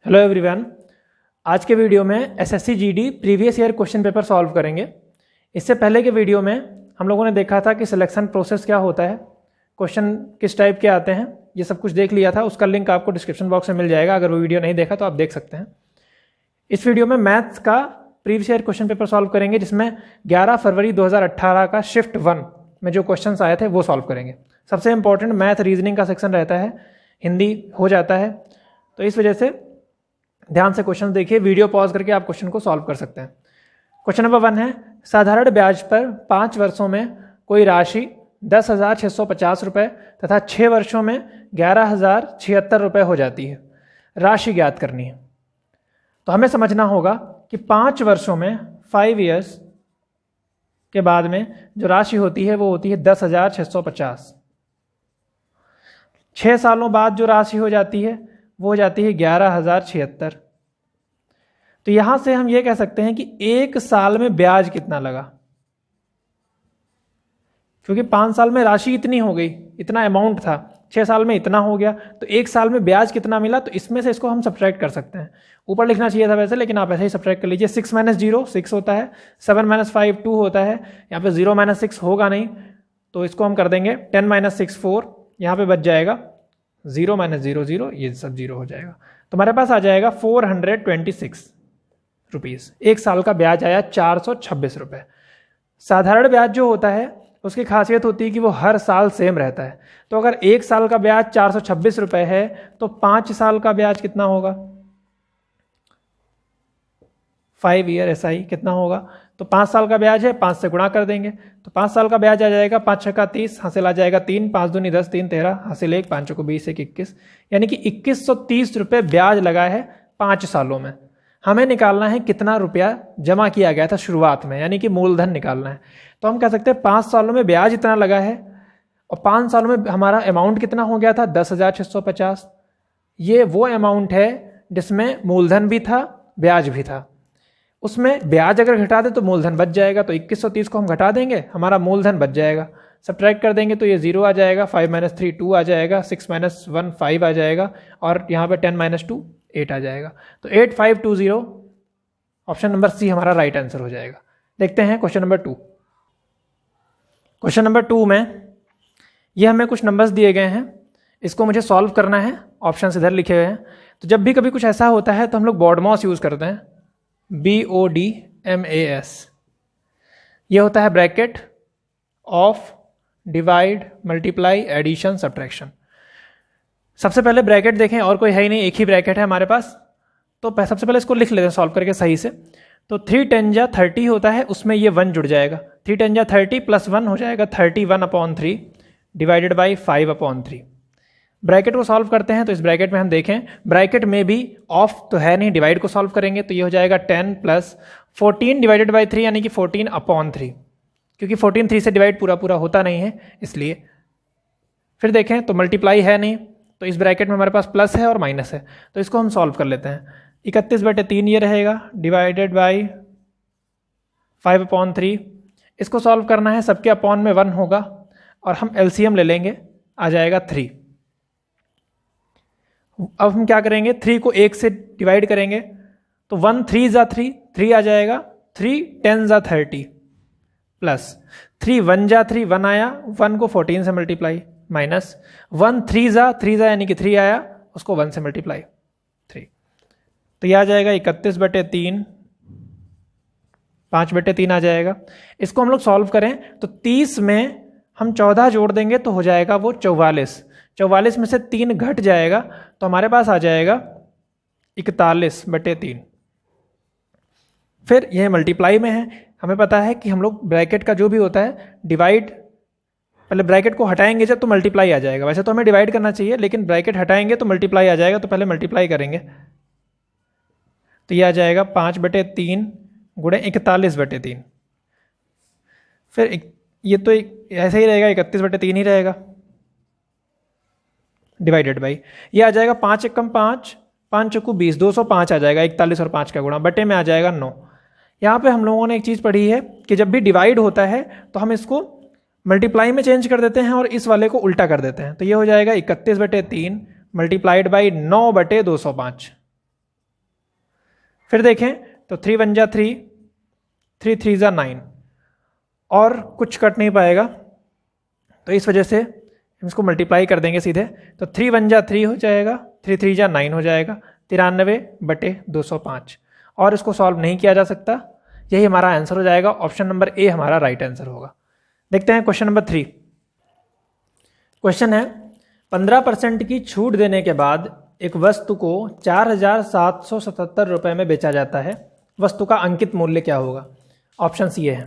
Hello everyone. आज के video में SSC GD previous year question paper solve करेंगे। इससे पहले के वीडियो में हम लोगों ने देखा था कि सिलेक्शन प्रोसेस क्या होता है, क्वेश्चन किस टाइप के आते हैं, ये सब कुछ देख लिया था। उसका लिंक आपको डिस्क्रिप्शन बॉक्स में मिल जाएगा, अगर वो वीडियो नहीं देखा तो आप देख सकते हैं। इस वीडियो में मैथ्स का previous year question paper solve करेंगे, जिसमें 11 फरवरी 2018 का शिफ्ट 1 में जो क्वेश्चन आए थे वो सॉल्व करेंगे। सबसे इंपॉर्टेंट मैथ रीजनिंग का सेक्शन रहता है, हिंदी हो जाता है, तो इस वजह से ध्यान से क्वेश्चन देखिए, वीडियो पॉज करके आप क्वेश्चन को सॉल्व कर सकते हैं। क्वेश्चन नंबर 1 है, साधारण ब्याज पर 5 वर्षों में कोई राशि 10,650 रुपये तथा 6 वर्षों में 11,076 रुपये हो जाती है। राशि ज्ञात करनी है। तो हमें समझना होगा कि 5 वर्षों में 5 ईयर्स के बाद में जो राशि होती है वो होती है 10,650। 6 सालों बाद जो राशि हो जाती है वो हो जाती है 11,076। तो यहां से हम ये कह सकते हैं कि 1 साल में ब्याज कितना लगा, क्योंकि 5 साल में राशि इतनी हो गई, इतना अमाउंट था, 6 साल में इतना हो गया, तो 1 साल में ब्याज कितना मिला, तो इसमें से इसको हम सब्ट्रैक्ट कर सकते हैं। ऊपर लिखना चाहिए था वैसे, लेकिन आप ऐसे ही सब्ट्रैक्ट कर लीजिए। 6 - 0 6 होता है, 7 - 5 2 होता है, यहाँ पे 0 - 6 होगा नहीं, तो इसको हम कर देंगे 10 - 6 4, यहाँ पे बच जाएगा 0 - 0 0, ये सब 0 हो जाएगा। तो हमारे पास आ जाएगा 426 रुपीज़। 1 साल का ब्याज आया 426 रुपये। साधारण ब्याज जो होता है उसकी खासियत होती है कि वो हर साल सेम रहता है। तो अगर 1 साल का ब्याज 426 रुपये है तो 5 साल का ब्याज कितना होगा, 5 ईयर SI कितना होगा, तो 5 साल का ब्याज है, 5 से गुणा कर देंगे तो 5 साल का ब्याज आ जाएगा 5 × 30, हासिल आ जाएगा 3, 5 दूनी 10, 3 13, हासिल 1, 5 × 20, 1 21, यानी कि 2130 रुपये ब्याज लगा है 5 सालों में। हमें निकालना है कितना रुपया जमा किया गया था शुरुआत में, यानी कि मूलधन निकालना है। तो हम कह सकते हैं 5 सालों में ब्याज इतना लगा है और 5 सालों में हमारा अमाउंट कितना हो गया था 10,650। ये वो अमाउंट है जिसमें मूलधन भी था, ब्याज भी था। उसमें ब्याज अगर घटा दे तो मूलधन बच जाएगा, तो 2130 को हम घटा देंगे, हमारा मूलधन बच जाएगा। सब्ट्रैक्ट कर देंगे तो ये 0 आ जाएगा, 5 - 3 2 आ जाएगा, 6 - 1 5 आ जाएगा, और यहाँ पे 10 - 2 8 आ जाएगा। तो 8520 ऑप्शन नंबर सी हमारा राइट आंसर हो जाएगा। देखते हैं क्वेश्चन नंबर 2। क्वेश्चन नंबर 2 में ये हमें कुछ नंबर्स दिए गए हैं, इसको मुझे सॉल्व करना है। ऑप्शन इधर लिखे हुए हैं। तो जब भी कभी कुछ ऐसा होता है तो हम लोग BODMAS यूज करते हैं, BODMAS। ये होता है bracket of, divide, multiply, addition, subtraction. सबसे पहले ब्रैकेट देखें, और कोई है ही नहीं, एक ही ब्रैकेट है हमारे पास। तो सबसे पहले इसको लिख लेते हैं सॉल्व करके सही से। तो 3 × 10 30 होता है, उसमें ये 1 जुड़ जाएगा, 3 × 10 30 + 1 हो जाएगा 31/3 डिवाइडेड बाई 5/3। ब्रैकेट को सॉल्व करते हैं तो इस ब्रैकेट में हम देखें, ब्रैकेट में भी ऑफ तो है नहीं, डिवाइड को सॉल्व करेंगे तो ये हो जाएगा 10 + 14 डिवाइडेड बाई 3, यानी कि 14/3, क्योंकि 14 3 से डिवाइड पूरा पूरा होता नहीं है इसलिए। फिर देखें तो मल्टीप्लाई है नहीं, तो इस ब्रैकेट में हमारे पास प्लस है और माइनस है, तो इसको हम सॉल्व कर लेते हैं। 31/3 ये रहेगा, डिवाइडेड बाई 5/3। इसको सॉल्व करना है, सबके अपॉन में 1 होगा, और हम LCM ले लेंगे, आ जाएगा 3। अब हम क्या करेंगे, 3 को 1 से डिवाइड करेंगे तो 1 3 × 3 3 आ जाएगा, 3 10 × 30 प्लस 3 1 × 3 1 आया, 1 को 14 से मल्टीप्लाई, माइनस 1 3 × 3 यानी कि 3 आया, उसको 1 से मल्टीप्लाई 3। तो यह आ जाएगा 31/3, 5/3 आ जाएगा। इसको हम लोग सॉल्व करें तो 30 में हम 14 जोड़ देंगे तो हो जाएगा वो 44। 44 में से 3 घट जाएगा तो हमारे पास आ जाएगा 41/3। फिर यह मल्टीप्लाई में है, हमें पता है कि हम लोग ब्रैकेट का जो भी होता है डिवाइड, पहले ब्रैकेट को हटाएंगे जब तो मल्टीप्लाई आ जाएगा। वैसे तो हमें डिवाइड करना चाहिए, लेकिन ब्रैकेट हटाएंगे तो मल्टीप्लाई आ जाएगा, तो पहले मल्टीप्लाई करेंगे तो यह आ जाएगा 5/3 गुणे 41/3। फिर ये तो ऐसे ही रहेगा, 31/3 ही रहेगा, डिवाइडेड बाई ये आ जाएगा 5 × 5 5 × 20 205 आ जाएगा, 41 और 5 का गुणा, बटे में आ जाएगा 9। यहाँ पे हम लोगों ने एक चीज़ पढ़ी है कि जब भी डिवाइड होता है तो हम इसको मल्टीप्लाई में चेंज कर देते हैं और इस वाले को उल्टा कर देते हैं। तो ये हो जाएगा 31/3 मल्टीप्लाइड बाई 9/205। फिर देखें तो 3 1 जा 3, 3 3 जा 9, और कुछ कट नहीं पाएगा, तो इस वजह से हम इसको मल्टीप्लाई कर देंगे सीधे। तो 3 1 जा 3 हो जाएगा, 3 3 जा 9 हो जाएगा, 93/205, और इसको सॉल्व नहीं किया जा सकता। यही हमारा आंसर हो जाएगा, ऑप्शन नंबर ए हमारा राइट आंसर होगा। देखते हैं क्वेश्चन नंबर 3। क्वेश्चन है 15% की छूट देने के बाद एक वस्तु को 4,777 रुपये में बेचा जाता है, वस्तु का अंकित मूल्य क्या होगा? ऑप्शन सी है।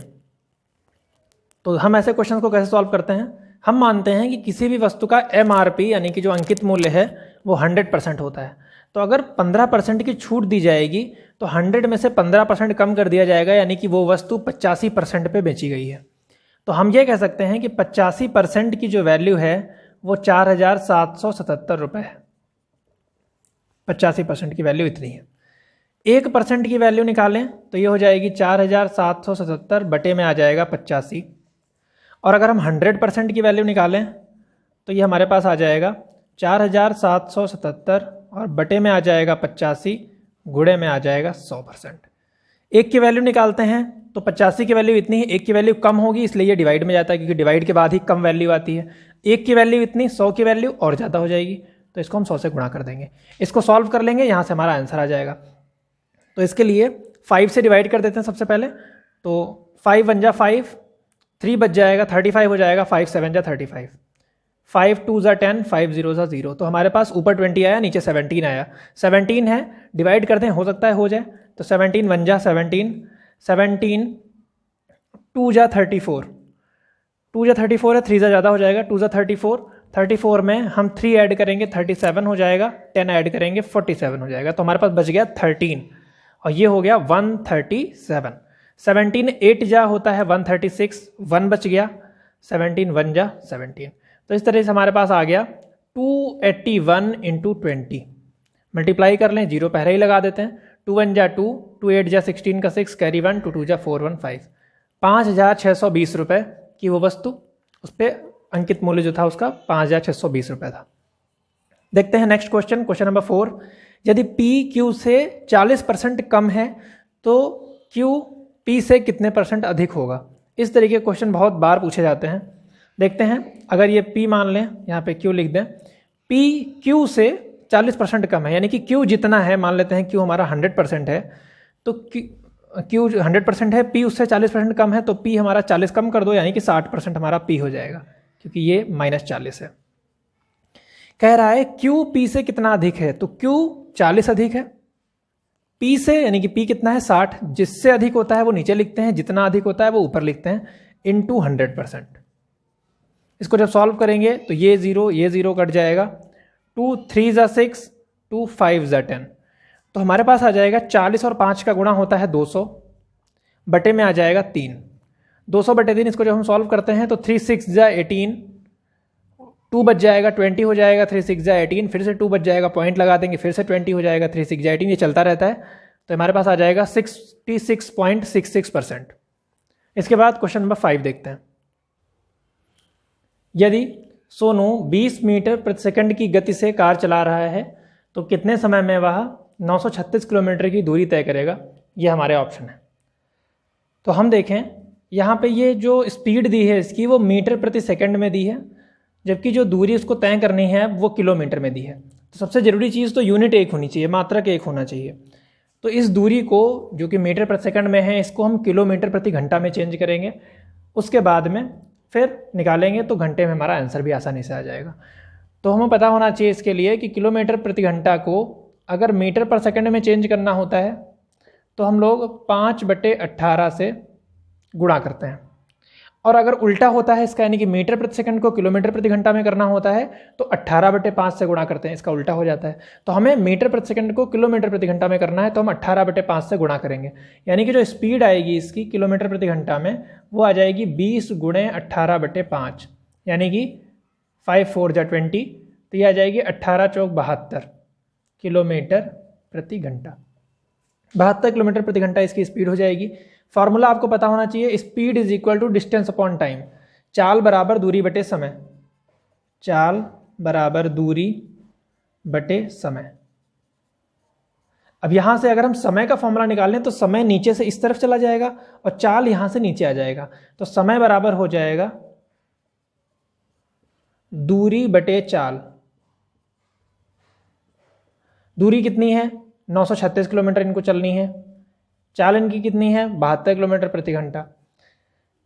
तो हम ऐसे क्वेश्चन को कैसे सॉल्व करते हैं? हम मानते हैं कि किसी भी वस्तु का MRP यानी कि जो अंकित मूल्य है वो 100% होता है। तो अगर 15% की छूट दी जाएगी तो 100 में से 15% कम कर दिया जाएगा, यानी कि वो वस्तु 85% पे बेची गई है। तो हम ये कह सकते हैं कि 85% की जो वैल्यू है वो 4,777 रुपये है। 85% की वैल्यू इतनी है। 1% की वैल्यू निकालें तो ये हो जाएगी 4,777 बटे में आ जाएगा 85, और अगर हम 100% की वैल्यू निकालें तो ये हमारे पास आ जाएगा 4,777 और बटे में आ जाएगा 85, गुणे में आ जाएगा 100%। 1 की वैल्यू निकालते हैं तो 85 की वैल्यू इतनी है, 1 की वैल्यू कम होगी इसलिए ये डिवाइड में जाता है, क्योंकि डिवाइड के बाद ही कम वैल्यू आती है। 1 की वैल्यू इतनी, 100 की वैल्यू और ज़्यादा हो जाएगी, तो इसको हम 100 से गुणा कर देंगे। इसको सॉल्व कर लेंगे, यहाँ से हमारा आंसर आ जाएगा। तो इसके लिए 5 से डिवाइड कर देते हैं सबसे पहले। तो 5 1 जा 5, 3 बच जाएगा, 35 हो जाएगा, 5 7 जा 35, 5 2 जा 10, 5 0 जा 0। तो हमारे पास ऊपर 20 आया, नीचे 17 आया। 17 है, डिवाइड करते हैं, हो सकता है हो जाए। तो 17 1 जा 17, 17 2 जा 34, 2 जा 34 है, 3 जा ज़्यादा हो जाएगा, 2 जा 34, 34 में हम 3 ऐड करेंगे 37 हो जाएगा, 10 ऐड करेंगे 47 हो जाएगा। तो हमारे पास बच गया 13, और ये हो गया 137। 17 8 जा होता है 136, 1 बच गया, 17 1 जा 17। तो इस तरह से हमारे पास आ गया 281 × 20। मल्टीप्लाई कर लें, 0 पहले ही लगा देते हैं। 2 1 जा 2, 2 8 जा 16 का 6, कैरी 1, 2 2 जा 4 1 5। 5,620 रुपये की वो वस्तु, उस पर अंकित मूल्य जो था उसका 5,620 रुपये था। देखते हैं नेक्स्ट क्वेश्चन, क्वेश्चन नंबर 4। यदि P Q से 40% कम है तो Q P से कितने % अधिक होगा? इस तरीके के क्वेश्चन बहुत बार पूछे जाते हैं। देखते हैं, अगर ये P मान लें, यहाँ पे Q लिख दें, P Q से 40% कम है, यानी कि Q जितना है, मान लेते हैं Q हमारा 100% है, तो Q 100% है, P उससे 40% कम है, तो P हमारा 40 कम कर दो, यानी कि 60% हमारा P हो जाएगा, क्योंकि ये -40 है। कह रहा है Q P से कितना अधिक है, तो Q 40 अधिक है P से, यानी कि P कितना है 60, जिससे अधिक होता है वो नीचे लिखते हैं, जितना अधिक होता है वो ऊपर लिखते हैं, इनटू 100%। इसको जब सॉल्व करेंगे तो ये 0 कट जाएगा, 2 3 जा 6, 2 5 जा 10। तो हमारे पास आ जाएगा 40 और 5 का गुणा होता है 200, बटे में आ जाएगा 3, 200 बटे 3। इसको जब हम सॉल्व करते हैं तो 3 6 जा 18, 2 बच जाएगा, 20 हो जाएगा, 3 6 जा 18, फिर से 2 बच जाएगा, पॉइंट लगा देंगे, फिर से 20 हो जाएगा, 3 6 जा 18, ये चलता रहता है। तो हमारे पास आ जाएगा 66.66%। इसके बाद क्वेश्चन नंबर 5 देखते हैं। यदि सोनू 20 मीटर प्रति सेकंड की गति से कार चला रहा है तो कितने समय में वह 936 किलोमीटर की दूरी तय करेगा? ये हमारे ऑप्शन है। तो हम देखें, यहाँ पे ये जो स्पीड दी है इसकी वो मीटर प्रति सेकंड में दी है, जबकि जो दूरी उसको तय करनी है वो किलोमीटर में दी है। तो सबसे ज़रूरी चीज़ तो यूनिट एक होनी चाहिए, मात्रक एक होना चाहिए। तो इस दूरी को जो कि मीटर प्रति सेकंड में है, इसको हम किलोमीटर प्रति घंटा में चेंज करेंगे, उसके बाद में फिर निकालेंगे तो घंटे में हमारा आंसर भी आसानी से आ जाएगा। तो हमें पता होना चाहिए इसके लिए कि किलोमीटर प्रति घंटा को अगर मीटर पर सेकंड में चेंज करना होता है तो हम लोग 5/18 से गुणा करते हैं, और अगर उल्टा होता है इसका, यानी कि मीटर प्रति सेकंड को किलोमीटर प्रति घंटा में करना होता है तो 18/5 से गुणा करते हैं, इसका उल्टा हो जाता है। तो हमें मीटर प्रति सेकंड को किलोमीटर प्रति घंटा में करना है, तो हम 18/5 से गुणा करेंगे, यानी कि जो स्पीड आएगी इसकी किलोमीटर प्रति घंटा में वो आ जाएगी 20 × 18/5, यानी कि 5 4 जा 20, तो ये आ जाएगी 18 चौक 72 किलोमीटर प्रति घंटा। 72 किलोमीटर प्रति घंटा इसकी स्पीड हो जाएगी। फार्मूला आपको पता होना चाहिए, speed is equal to distance upon time, चाल बराबर दूरी बटे समय, चाल बराबर दूरी बटे समय। अब यहाँ से अगर हम समय का फॉर्मूला निकालें तो समय नीचे से इस तरफ चला जाएगा और चाल यहाँ से नीचे आ जाएगा, तो समय बराबर हो जाएगा दूरी बटे चाल। दूरी कितनी है 936 किलोमीटर इनको चलनी है, चाल इनकी कितनी है 72 किलोमीटर प्रति घंटा।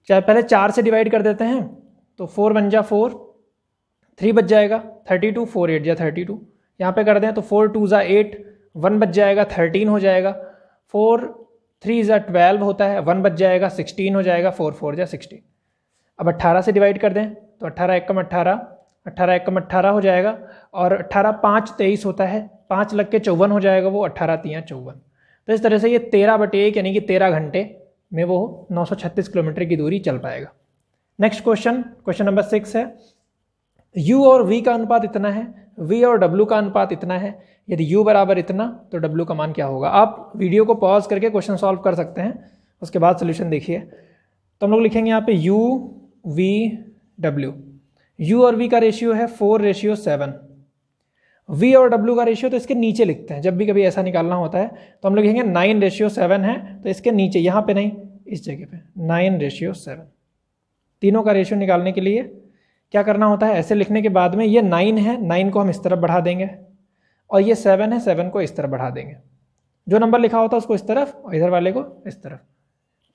चाहे पहले 4 से डिवाइड कर देते हैं तो 4 1 जा 4, 3 बच जाएगा 32, 4 8 जा 32, यहाँ पे कर दें तो 4 2 जा 8, 1 बच जाएगा 13 हो जाएगा, 4 3 जा 12 होता है, 1 बच जाएगा 16 हो जाएगा, 4 4 जा 16। अब 18 से डिवाइड कर दें तो 18 एकम 18, 18 एकम 18 हो जाएगा, और 18 5 23 होता है, 5 लग के 54 हो जाएगा, वो 18 3 54। तो इस तरह से ये 13/1 यानी कि 13 घंटे में वो 936 किलोमीटर की दूरी चल पाएगा। नेक्स्ट क्वेश्चन, क्वेश्चन नंबर 6 है, u और v का अनुपात इतना है, v और w का अनुपात इतना है, यदि u बराबर इतना तो w का मान क्या होगा। आप वीडियो को पॉज करके क्वेश्चन सॉल्व कर सकते हैं, उसके बाद सोल्यूशन देखिए। तो हम लोग लिखेंगे यहाँ पे u v w, u और v का रेशियो है 4:7, v और w का रेशियो तो इसके नीचे लिखते हैं, जब भी कभी ऐसा निकालना होता है तो हम लोग लिखेंगे 9:7 है, तो इसके नीचे यहाँ पे नहीं, इस जगह पे 9:7। तीनों का रेशियो निकालने के लिए क्या करना होता है, ऐसे लिखने के बाद में ये 9 है, 9 को हम इस तरफ बढ़ा देंगे, और ये 7 है, 7 को इस तरफ बढ़ा देंगे, जो नंबर लिखा होता है उसको इस तरफ और इधर वाले को इस तरफ,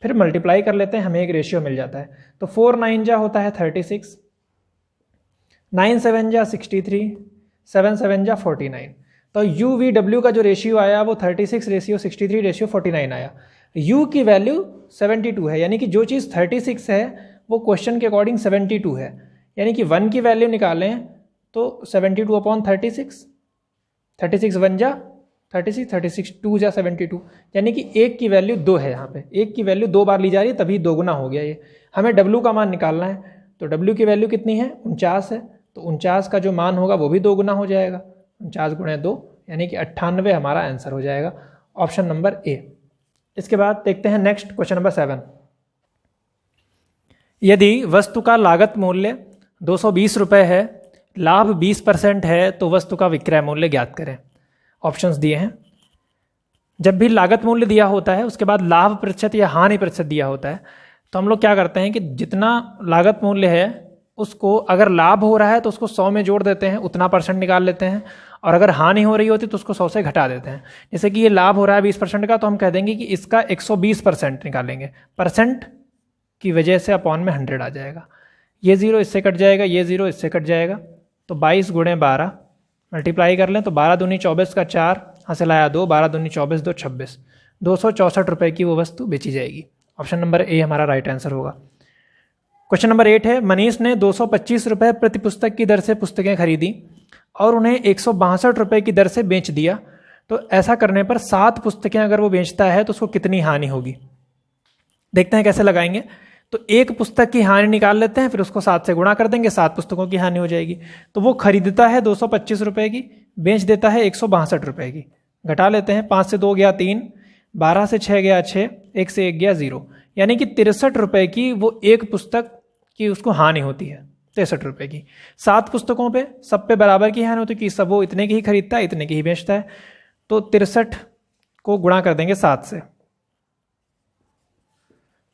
फिर मल्टीप्लाई कर लेते हैं, हमें एक रेशियो मिल जाता है। तो 4 9 जा होता है 36, 9 7 जा 63, 7 7 जा 49। तो u v w का जो रेशियो आया वो 36:63:49 आया। u की वैल्यू 72 है, यानी कि जो चीज़ 36 है वो क्वेश्चन के अकॉर्डिंग 72 है, यानी कि 1 की वैल्यू निकालें तो 72/36, 36 1 जा 36, 36 2 जा 72, यानी कि 1 की वैल्यू 2 है। यहाँ पे 1 की वैल्यू 2 बार ली जा रही है, तभी 2 गुना हो गया ये। हमें w का मान निकालना है, तो w की वैल्यू कितनी है 49 है, तो 49 का जो मान होगा वो भी 2 गुना हो जाएगा, 49 × 2 यानी कि 98 हमारा आंसर हो जाएगा, ऑप्शन नंबर ए। इसके बाद देखते हैं नेक्स्ट क्वेश्चन नंबर 7। यदि वस्तु का लागत मूल्य 220 रुपये है, लाभ 20% है, तो वस्तु का विक्रय मूल्य ज्ञात करें। ऑप्शंस दिए हैं। जब भी लागत मूल्य दिया होता है उसके बाद लाभ प्रतिशत या हानि प्रतिशत दिया होता है, तो हम लोग क्या करते हैं कि जितना लागत मूल्य है उसको, अगर लाभ हो रहा है तो उसको 100 में जोड़ देते हैं, उतना % निकाल लेते हैं, और अगर हानि हो रही होती तो उसको 100 से घटा देते हैं। जैसे कि ये लाभ हो रहा है 20% का, तो हम कह देंगे कि इसका 120% निकालेंगे, परसेंट की वजह से अपॉन में 100 आ जाएगा, ये 0 इससे कट जाएगा, ये 0 इससे कट जाएगा, तो 22 × 12 मल्टीप्लाई कर लें तो 12 दूनी 24 का 4, हासिल आया 2, 12 दूनी 24 2 26, 264 रुपये की वो वस्तु बेची जाएगी। ऑप्शन नंबर ए हमारा राइट आंसर होगा। क्वेश्चन नंबर 8 है, मनीष ने 225 रुपये प्रति पुस्तक की दर से पुस्तकें खरीदी और उन्हें 162 रुपये की दर से बेच दिया, तो ऐसा करने पर 7 पुस्तकें अगर वो बेचता है तो उसको कितनी हानि होगी। देखते हैं कैसे लगाएंगे। तो एक पुस्तक की हानि निकाल लेते हैं, फिर उसको 7 से गुणा कर देंगे, 7 पुस्तकों की हानि हो जाएगी। तो वो खरीदता है 225 रुपये की, बेच देता है 162 रुपये की, घटा लेते हैं, 5 से 2 गया 3, 12 से 6 गया 6, 1 से 1 गया 0, यानी कि 63 रुपये की वो एक पुस्तक की उसको हानि होती है, 63 रुपये की। 7 पुस्तकों पे सब पे बराबर की हानि होती है कि सब वो इतने की ही खरीदता है, इतने की ही बेचता है, तो 63 को गुणा कर देंगे 7 से,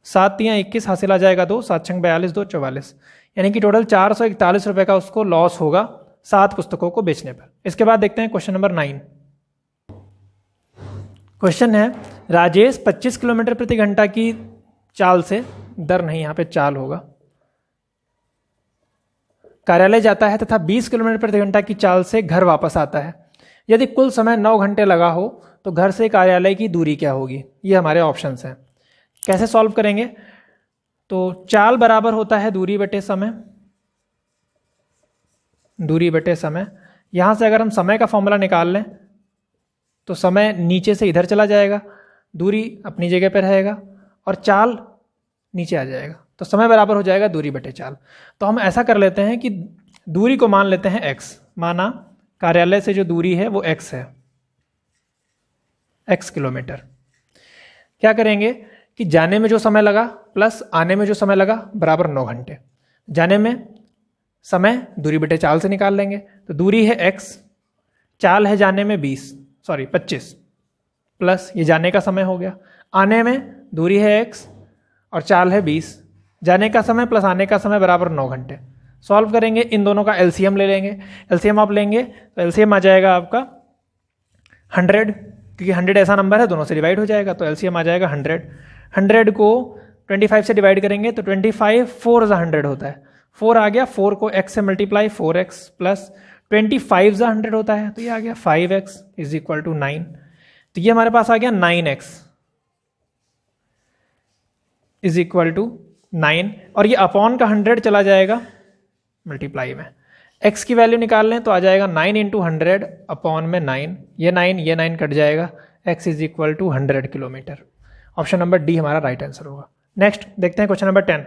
7 × 21 हासिल आ जाएगा 2, 7 × 42 2 44, यानी कि टोटल 441 रुपये का उसको लॉस होगा 7 पुस्तकों को बेचने पर। इसके बाद देखते हैं क्वेश्चन नंबर 9। क्वेश्चन है, राजेश 25 किलोमीटर प्रति घंटा की चाल से, दर नहीं यहाँ पे चाल होगा, कार्यालय जाता है तथा 20 किलोमीटर प्रति घंटा की चाल से घर वापस आता है। यदि कुल समय 9 घंटे लगा हो तो घर से कार्यालय की दूरी क्या होगी। ये हमारे ऑप्शंस हैं। कैसे सॉल्व करेंगे, तो चाल बराबर होता है दूरी बटे समय, दूरी बटे समय। यहाँ से अगर हम समय का फॉर्मूला निकाल लें तो समय नीचे से इधर चला जाएगा, दूरी अपनी जगह पर रहेगा और चाल नीचे आ जाएगा, तो समय बराबर हो जाएगा दूरी बटे चाल। तो हम ऐसा कर लेते हैं कि दूरी को मान लेते हैं x, माना कार्यालय से जो दूरी है वो x है, x किलोमीटर। क्या करेंगे कि जाने में जो समय लगा प्लस आने में जो समय लगा बराबर 9 घंटे। जाने में समय दूरी बटे चाल से निकाल लेंगे, तो दूरी है x, चाल है जाने में 25, प्लस ये जाने का समय हो गया, आने में दूरी है x और चाल है 20, जाने का समय प्लस आने का समय बराबर 9 घंटे। सॉल्व करेंगे, इन दोनों का एलसीएम ले लेंगे। एलसीएम आप लेंगे तो एलसीएम आ जाएगा आपका 100, क्योंकि 100 ऐसा नंबर है दोनों से डिवाइड हो जाएगा, तो एलसीएम आ जाएगा 100। 100 को 25 से डिवाइड करेंगे तो 25 4 ज़ा 100 होता है, 4 आ गया, 4 को x से मल्टीप्लाई 4x प्लस 25 ज़ा 100 होता है, तो ये आ गया 5x इज इक्वल टू 9। तो ये हमारे पास आ गया 9x इज इक्वल टू 9, और ये अपॉन का 100 चला जाएगा मल्टीप्लाई में। x की वैल्यू निकाल लें तो आ जाएगा 9 इंटू 100 अपॉन में 9, ये 9 कट जाएगा, x is equal to 100 kilometre. Option number D हमारा राइट आंसर होगा। नेक्स्ट देखते हैं क्वेश्चन नंबर 10।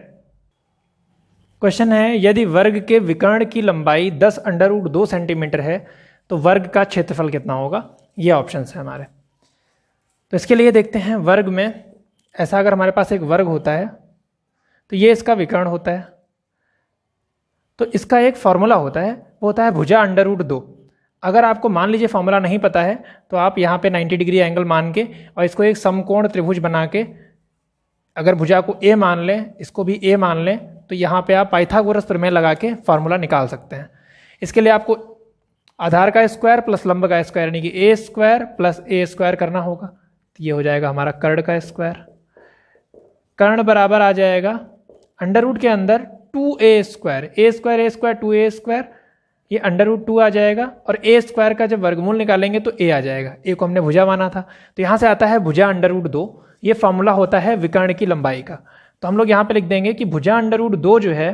क्वेश्चन है यदि वर्ग के विकर्ण की लंबाई 10 अंडर रूट 2 सेंटीमीटर है तो वर्ग का क्षेत्रफल कितना होगा। ये ऑप्शन है हमारे। तो इसके लिए देखते हैं, वर्ग में ऐसा अगर हमारे पास एक वर्ग होता है तो ये इसका विकर्ण होता है, तो इसका एक फॉर्मूला होता है, वो होता है भुजा अंडर रूट 2। अगर आपको मान लीजिए फॉर्मूला नहीं पता है तो आप यहाँ पे 90 डिग्री एंगल मान के और इसको एक समकोण त्रिभुज बना के, अगर भुजा को ए मान लें, इसको भी ए मान लें, तो यहाँ पे आप पाइथागोरस प्रमेय लगा के फॉर्मूला निकाल सकते हैं। इसके लिए आपको आधार का स्क्वायर प्लस लंब का स्क्वायर यानी कि ए स्क्वायर प्लस ए स्क्वायर करना होगा, तो ये हो जाएगा हमारा कर्ण का स्क्वायर। कर्ण बराबर आ जाएगा अंडर रूट के अंदर 2a स्क्वायर, ए स्क्वायर 2a स्क्वायर, ये अंडर रूट 2 आ जाएगा, और ए स्क्वायर का जब वर्गमूल निकालेंगे तो ए आ जाएगा, ए को हमने भुजा माना था, तो यहाँ से आता है भुजा अंडर रूट 2। ये फॉर्मूला होता है विकर्ण की लंबाई का। तो हम लोग यहाँ पे लिख देंगे कि भुजा अंडर रूट 2 जो है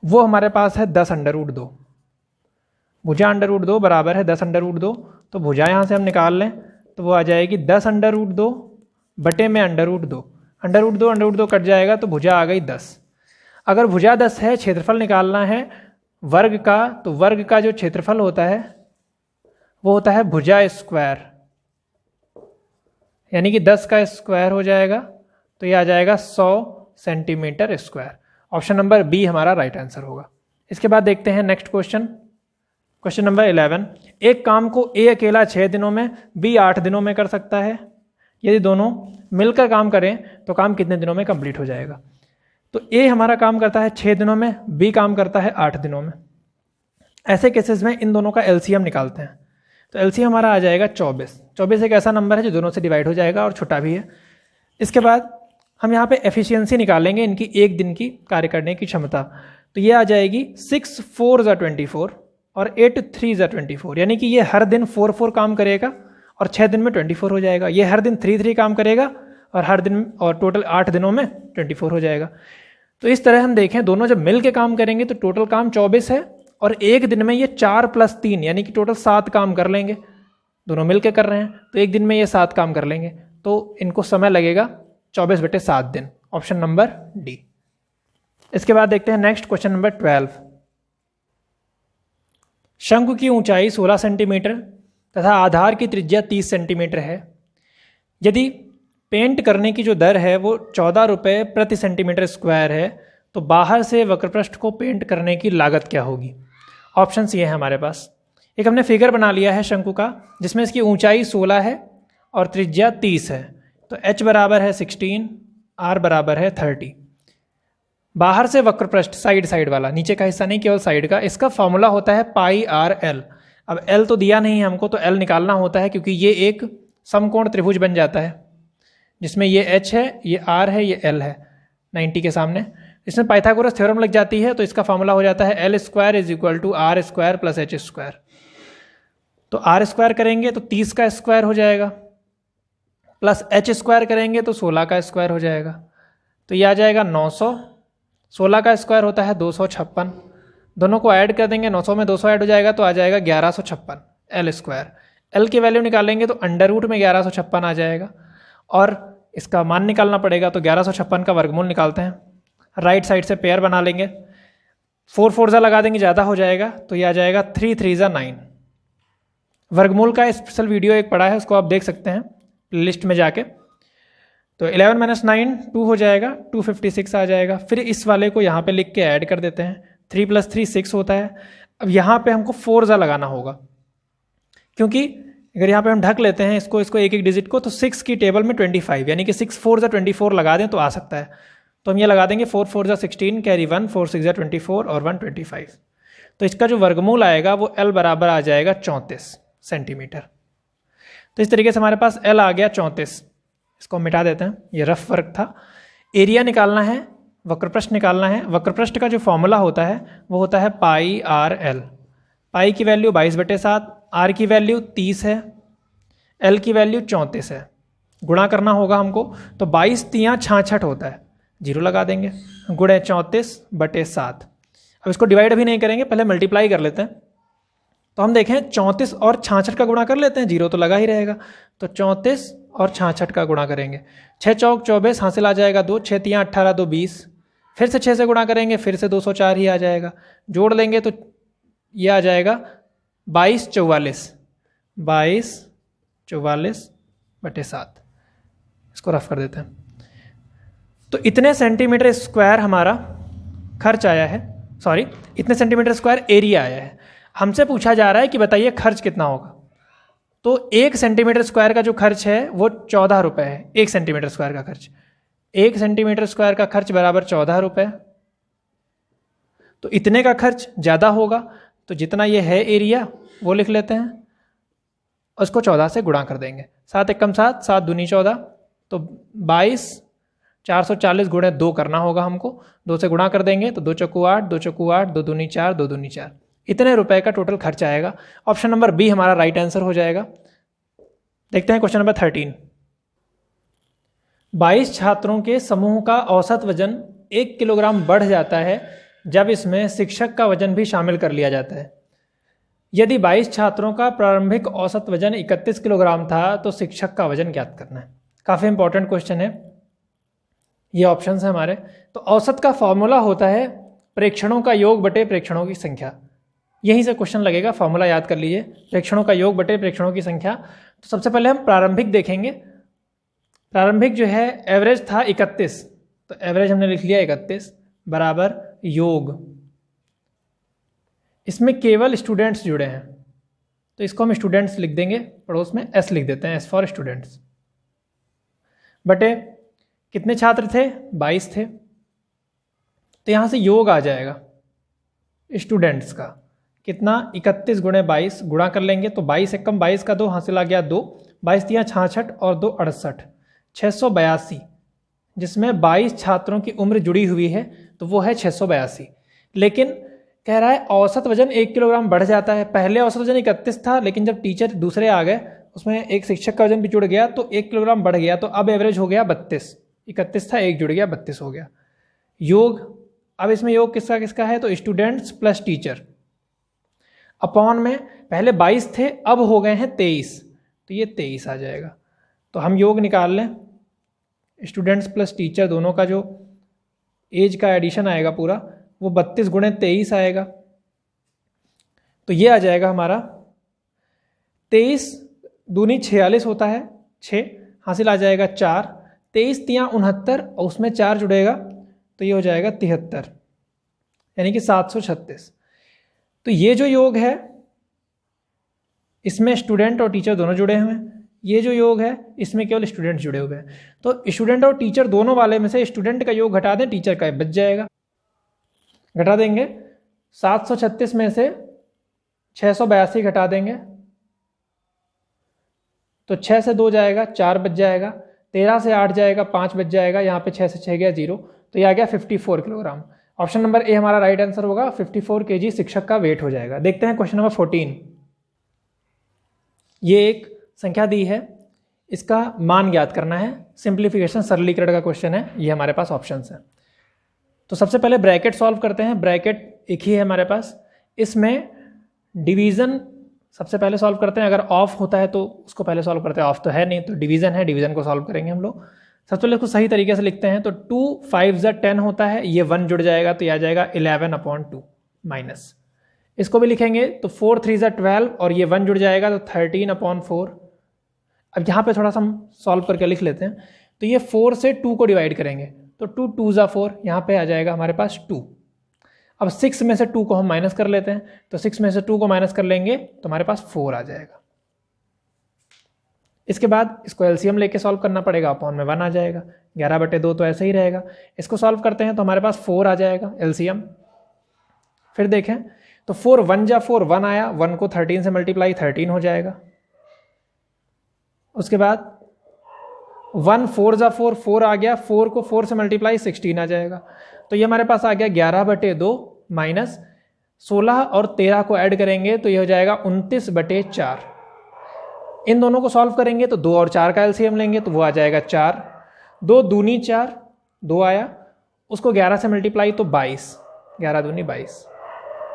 वो हमारे पास है 10 अंडर रूट 2। भुजा अंडर रूट 2 बराबर है 10 अंडर रूट 2, तो भुजा यहाँ से हम निकाल लें तो वो आ जाएगी 10 अंडर रूट 2 बटे में under root 2। Under root 2 cut जाएगा तो भुजा आ गई 10। अगर भुजा 10 है, क्षेत्रफल निकालना है वर्ग का, तो वर्ग का जो क्षेत्रफल होता है वो होता है भुजा स्क्वायर, यानी कि 10 का स्क्वायर हो जाएगा, तो ये आ जाएगा 100 centimetre square. Option number B हमारा राइट आंसर होगा। इसके बाद देखते हैं नेक्स्ट क्वेश्चन, क्वेश्चन नंबर 11। एक काम को ए अकेला 6 दिनों में, बी 8 दिनों में कर सकता है। यदि दोनों मिलकर काम करें तो काम कितने दिनों में कंप्लीट हो जाएगा। तो ए हमारा काम करता है 6 दिनों में, बी काम करता है 8 दिनों में। ऐसे केसेस में इन दोनों का एलसीएम निकालते हैं, तो एलसीएम हमारा आ जाएगा 24। 24 एक ऐसा नंबर है जो दोनों से डिवाइड हो जाएगा और छोटा भी है। इसके बाद हम यहाँ पे एफिशिएंसी निकालेंगे, इनकी एक दिन की कार्य करने की क्षमता। तो ये आ जाएगी 6 4 ज़ा 24 और 8 3 ज़ा 24, यानी कि ये हर दिन 4 4 काम करेगा और 6 दिन में 24 हो जाएगा। ये हर दिन 3 3 काम करेगा और हर दिन, और टोटल 8 दिनों में 24 हो जाएगा। तो इस तरह हम देखें, दोनों जब मिल के काम करेंगे तो टोटल काम 24 है, और एक दिन में ये 4 + 3 यानी कि टोटल 7 काम कर लेंगे। दोनों मिल के कर रहे हैं तो एक दिन में ये 7 काम कर लेंगे, तो इनको समय लगेगा 24/7 दिन। Option number D. इसके बाद देखते हैं नेक्स्ट क्वेश्चन नंबर 12। शंकु की ऊंचाई 16 सेंटीमीटर तथा आधार की त्रिज्या 30 सेंटीमीटर है। यदि पेंट करने की जो दर है वो 14 रुपये प्रति सेंटीमीटर स्क्वायर है, तो बाहर से वक्रपृष्ठ को पेंट करने की लागत क्या होगी। ऑप्शन ये है हमारे पास। एक हमने फिगर बना लिया है शंकु का, जिसमें इसकी ऊंचाई 16 है और त्रिज्या 30 है। तो h बराबर है 16, r बराबर है 30। बाहर से वक्रपृष्ठ साइड वाला, नीचे का हिस्सा नहीं केवल साइड का, इसका फॉर्मूला होता है πr/l। अब l तो दिया नहीं है हमको, तो l निकालना होता है, क्योंकि ये एक समकोण त्रिभुज बन जाता है जिसमें ये h है, ये r है, ये l है 90 के सामने। इसमें पाइथागोरस थ्योरम लग जाती है, तो इसका फॉर्मूला हो जाता है l² = r² + h²। तो r² करेंगे तो 30 का स्क्वायर हो जाएगा, प्लस h² करेंगे तो 16 का स्क्वायर हो जाएगा, तो ये आ जाएगा 900। 16 का स्क्वायर होता है 256, दोनों को ऐड कर देंगे, 900 में 200 ऐड हो जाएगा तो आ जाएगा 1156 l²। l की वैल्यू निकालेंगे तो अंडर रूट में 1156 आ जाएगा, और इसका मान निकालना पड़ेगा, तो 1156 का वर्गमूल निकालते हैं। राइट साइड से पेयर बना लेंगे, 4 4 ज़ा लगा देंगे, ज़्यादा हो जाएगा, तो ये आ जाएगा 3 3 ज़ा 9। वर्गमूल का स्पेशल वीडियो एक पड़ा है, उसको आप देख सकते हैं लिस्ट में जाके। तो 11 - 9 2 हो जाएगा, 256 आ जाएगा। फिर इस वाले को यहाँ पे लिख के ऐड कर देते हैं, 3 + 3 6 होता है। अब यहाँ पे हमको 4 ज़ा लगाना होगा, क्योंकि अगर यहाँ पे हम ढक लेते हैं इसको एक एक डिजिट को, तो 6 की टेबल में 25, यानी कि 6 4 जा 24 लगा दें तो आ सकता है। तो हम ये लगा देंगे 4 4 जा 16, कैरी 1, 4 6 जा 24 और 1 25। तो इसका जो वर्गमूल आएगा वो L बराबर आ जाएगा 34 सेंटीमीटर। तो इस तरीके से हमारे पास L आ गया 34। इसको मिटा देते हैं, ये रफ वर्क था। एरिया निकालना है, वक्रपृष्ठ निकालना है। वक्रपृष्ठ का जो फॉर्मूला होता है वो होता है पाई आर एल। पाई की वैल्यू 22/7, आर की वैल्यू 30 है, एल की वैल्यू 34 है। गुणा करना होगा हमको, तो 22 तियाँ 66 होता है, 0 लगा देंगे, गुणे 34/7। अब इसको डिवाइड अभी नहीं करेंगे, पहले मल्टीप्लाई कर लेते हैं। तो हम देखें 34 और 66 का गुणा कर लेते हैं, 0 तो लगा ही रहेगा। तो 34 और 66 का गुणा करेंगे, 6 चौक 24, हासिल आ जाएगा 2, 6 तियाँ 18, 2 20। फिर से 6 से गुणा करेंगे, फिर से 204 ही आ जाएगा। जोड़ लेंगे तो ये आ जाएगा 22/44, 22/44/7। इसको रफ कर देते हैं। तो इतने सेंटीमीटर स्क्वायर हमारा खर्च आया है, सॉरी इतने सेंटीमीटर स्क्वायर एरिया आया है। हमसे पूछा जा रहा है कि बताइए खर्च कितना होगा। तो 1 सेंटीमीटर स्क्वायर का जो खर्च है वो 14 रुपये है। 1 सेंटीमीटर स्क्वायर का खर्च, 1 सेंटीमीटर स्क्वायर का खर्च बराबर 14 रुपये। तो इतने का खर्च ज़्यादा होगा, तो जितना ये है एरिया वो लिख लेते हैं, उसको 14 से गुणा कर देंगे। 7 एकम 7, 7 दूनी 14, तो 22 440 गुणे 2 करना होगा हमको। 2 से गुणा कर देंगे तो 2 चौकू 8, 2 चौकू 8, 2 दूनी 4, 2 दूनी 4। इतने रुपए का टोटल खर्च आएगा। ऑप्शन नंबर बी हमारा राइट आंसर हो जाएगा। देखते हैं क्वेश्चन नंबर 13। 22 छात्रों के समूह का औसत वजन 1 किलोग्राम बढ़ जाता है जब इसमें शिक्षक का वजन भी शामिल कर लिया जाता है। यदि 22 छात्रों का प्रारंभिक औसत वजन 31 किलोग्राम था तो शिक्षक का वजन ज्ञात करना है। काफ़ी इंपॉर्टेंट क्वेश्चन है। ये ऑप्शंस हैं हमारे। तो औसत का फॉर्मूला होता है प्रेक्षणों का योग बटे प्रेक्षणों की संख्या। यहीं से क्वेश्चन लगेगा, फॉर्मूला याद कर लीजिए, प्रेक्षणों का योग बटे प्रेक्षणों की संख्या। तो सबसे पहले हम प्रारंभिक देखेंगे। प्रारंभिक जो है एवरेज था 31, तो एवरेज हमने लिख लिया 31 बराबर योग। इसमें केवल स्टूडेंट्स जुड़े हैं तो इसको हम स्टूडेंट्स लिख देंगे, पड़ोस में एस लिख देते हैं, एस फॉर स्टूडेंट्स, बटे कितने छात्र थे 22 थे। तो यहाँ से योग आ जाएगा स्टूडेंट्स का, कितना 31 गुणे 22 गुणा कर लेंगे तो 22 एकम 22 का 2, हासिल आ गया 2, 22 तियाँ 66 और 2 68, 682, जिसमें 22 छात्रों की उम्र जुड़ी हुई है तो वो है 682। लेकिन कह रहा है औसत वजन 1 किलोग्राम बढ़ जाता है। पहले औसत वजन 31 था, लेकिन जब टीचर दूसरे आ गए उसमें एक शिक्षक का वजन भी जुड़ गया तो 1 किलोग्राम बढ़ गया, तो अब एवरेज हो गया 32। 31 था, 1 जुड़ गया 32 हो गया। योग, अब इसमें योग किसका किसका है, तो स्टूडेंट्स प्लस टीचर अपॉन में पहले 22 थे अब हो गए हैं 23, तो ये 23 आ जाएगा। तो हम योग निकाल लें, स्टूडेंट्स प्लस टीचर दोनों का जो एज का एडिशन आएगा पूरा वो 32 गुणे 23 आएगा। तो ये आ जाएगा हमारा 23 दूनी 46 होता है, 6 हासिल आ जाएगा 4, 23 तियाँ 69 और उसमें 4 जुड़ेगा तो ये हो जाएगा 73, यानी कि 736। तो ये जो योग है इसमें स्टूडेंट और टीचर दोनों जुड़े हुए हैं, ये जो योग है इसमें केवल स्टूडेंट जुड़े हुए हैं। तो स्टूडेंट और टीचर दोनों वाले में से स्टूडेंट का योग घटा दें, टीचर का बच जाएगा। घटा देंगे 736 में से 682 घटा देंगे तो 6 से 2 जाएगा, 4 बच जाएगा, 13 से 8 जाएगा, 5 बच जाएगा, यहाँ पे 6 से 6 गया 0, तो ये आ गया 54 किलोग्राम। ऑप्शन नंबर ए हमारा राइट आंसर होगा, 54 kg शिक्षक का वेट हो जाएगा। देखते हैं क्वेश्चन नंबर 14। ये एक संख्या दी है, इसका मान ज्ञात करना है। सिंप्लीफिकेशन, सरलीकरण का क्वेश्चन है, ये हमारे पास ऑप्शंस हैं। तो सबसे पहले ब्रैकेट सॉल्व करते हैं। ब्रैकेट एक ही है हमारे पास, इसमें डिवीज़न सबसे पहले सॉल्व करते हैं। अगर ऑफ होता है तो उसको पहले सॉल्व करते हैं, ऑफ तो है नहीं तो डिवीज़न है, डिवीज़न को सॉल्व करेंगे हम लोग। सबसे पहले इसको सही तरीके से लिखते हैं। तो 2 5 10 होता है, ये 1 जुड़ जाएगा तो ये आ जाएगा 11/2 माइनस, इसको भी लिखेंगे तो 4 3 12 और ये 1 जुड़ जाएगा तो 13/4। अब यहाँ पे थोड़ा सा हम सॉल्व करके लिख लेते हैं। तो ये 4 से 2 को डिवाइड करेंगे तो 2 2 4, यहाँ पे आ जाएगा हमारे पास 2। अब 6 में से 2 को हम माइनस कर लेते हैं, तो 6 में से 2 को माइनस कर लेंगे तो हमारे पास 4 आ जाएगा। इसके बाद इसको एलसीएम लेके सॉल्व करना पड़ेगा, अपॉन में 1 आ जाएगा, 11/2 तो ऐसे ही रहेगा। इसको सॉल्व करते हैं तो हमारे पास 4 आ जाएगा एलसीएम। फिर देखें तो 4 1 जा 4 1 आया, 1 को 13 से मल्टीप्लाई 13 हो जाएगा। उसके बाद 1 4 जा 4 4 आ गया, 4 को 4 से मल्टीप्लाई 16 आ जाएगा। तो ये हमारे पास आ गया 11/2 माइनस 16 और 13 को ऐड करेंगे तो ये हो जाएगा 29/4। इन दोनों को सॉल्व करेंगे तो 2 और 4 का एलसीएम लेंगे तो वो आ जाएगा 4, 2 दूनी 4, 2 आया, उसको 11 से मल्टीप्लाई तो 22, 11 दूनी 22